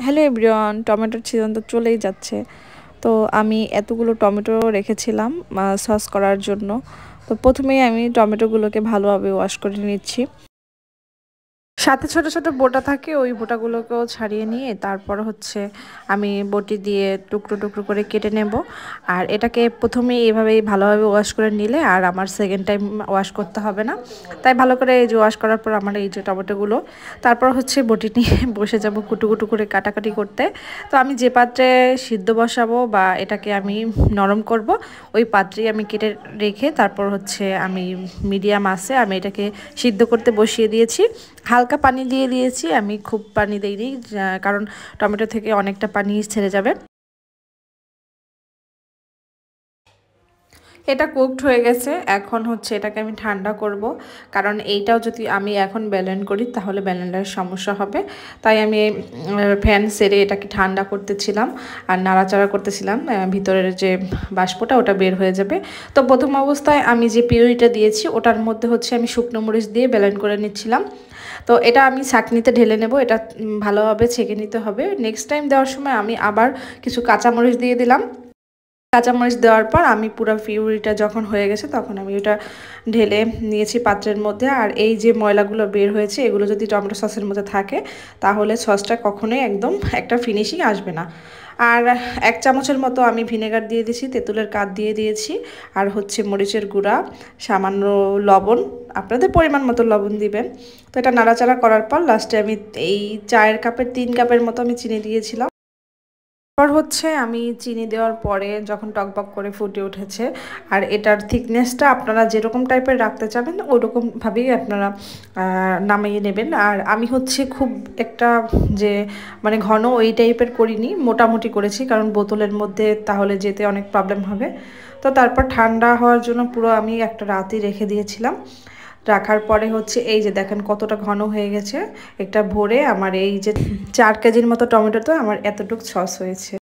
Hello everyone, টমেটোর season তো চলেই যাচ্ছে। তো আমি এতগুলো টমেটো রেখেছিলাম সস করার জন্য। তো প্রথমেই আমি টমেটোগুলোকে ভালোভাবে ওয়াশ করে নিচ্ছি। সাথে ছোট ছোট বোটা থাকে, ওই বোটাগুলোকেও ছাড়িয়ে নিয়ে তারপর হচ্ছে আমি বটি দিয়ে টুকরো টুকরো করে কেটে নেব। আর এটাকে প্রথমেই এভাবেই ভালোভাবে ওয়াশ করে নিলে আর আমার সেকেন্ড টাইম ওয়াশ করতে হবে না। তাই ভালো করে এই যে ওয়াশ করার পর আমার এই যে টমেটোগুলো, তারপর হচ্ছে বটি নিয়ে বসে যাব কুটু কুটু করে কাটাকাটি করতে। তো আমি যে পাত্রে সিদ্ধ বসাবো বা এটাকে আমি নরম করব, ওই পাত্রেই আমি কেটে রেখে তারপর হচ্ছে আমি মিডিয়াম আছে আমি এটাকে সিদ্ধ করতে বসিয়ে দিয়েছি। হালকা পানি দিয়ে দিয়েছি, আমি খুব পানি দিইনি, কারণ টমেটো থেকে অনেকটা পানি ছেড়ে যাবে। এটা কুকড হয়ে গেছে, এখন হচ্ছে এটাকে আমি ঠান্ডা করব, কারণ এইটাও যদি আমি এখন ব্লেন্ড করি তাহলে ব্লেন্ডারের সমস্যা হবে। তাই আমি ফ্যান সেরে এটাকে ঠান্ডা করতেছিলাম আর নাড়াচাড়া করতেছিলাম, ভিতরের যে বাষ্পটা ওটা বের হয়ে যাবে। তো প্রথম অবস্থায় আমি যে পিউরিটা দিয়েছি ওটার মধ্যে হচ্ছে আমি শুকনো মরিচ দিয়ে ব্লেন্ড করে নিচ্ছিলাম। তো এটা আমি ছাঁকনিতে ঢেলে নেব, এটা ভালোভাবে ছেঁকে নিতে হবে। নেক্সট টাইম দেওয়ার সময় আমি আবার কিছু কাঁচামরিচ দিয়ে দিলাম। কাঁচামরিচ দেওয়ার পর আমি পুরো পিউরিটা যখন হয়ে গেছে তখন আমি ওটা ঢেলে নিয়েছি পাত্রের মধ্যে। আর এই যে ময়লাগুলো বের হয়েছে এগুলো যদি টমেটো সসের মধ্যে থাকে তাহলে সসটা কখনোই একদম একটা ফিনিশিং আসবে না। আর 1 চামচের মতো আমি ভিনেগার দিয়ে দিয়েছি, তেঁতুলের কাঠ দিয়ে দিয়েছি, আর হচ্ছে মরিচের গুঁড়া, সামান্য লবণ, আপনাদের পরিমাণ মতো লবণ দিবেন। তো এটা নাড়াচাড়া করার পর লাস্টে আমি এই চায়ের কাপের 3 কাপের মতো আমি চিনি দিয়েছিলাম। তারপর হচ্ছে আমি চিনি দেওয়ার পরে যখন টকবক করে ফুটে উঠেছে, আর এটার থিকনেসটা আপনারা যেরকম টাইপের রাখতে চাবেন ওরকমভাবেই আপনারা নামিয়ে নেবেন। আর আমি হচ্ছে খুব একটা যে মানে ঘন ওই টাইপের করিনি, মোটামুটি করেছি, কারণ বোতলের মধ্যে তাহলে যেতে অনেক প্রবলেম হবে। তো তারপর ঠান্ডা হওয়ার জন্য পুরো আমি একটা রাতই রেখে দিয়েছিলাম। রাখার পরে হচ্ছে এই যে দেখেন কতটা ঘন হয়ে গেছে। একটা ভরে আমার এই যে 4 কেজির মতো টমেটোতে আমার এতটুকু সস হয়েছে।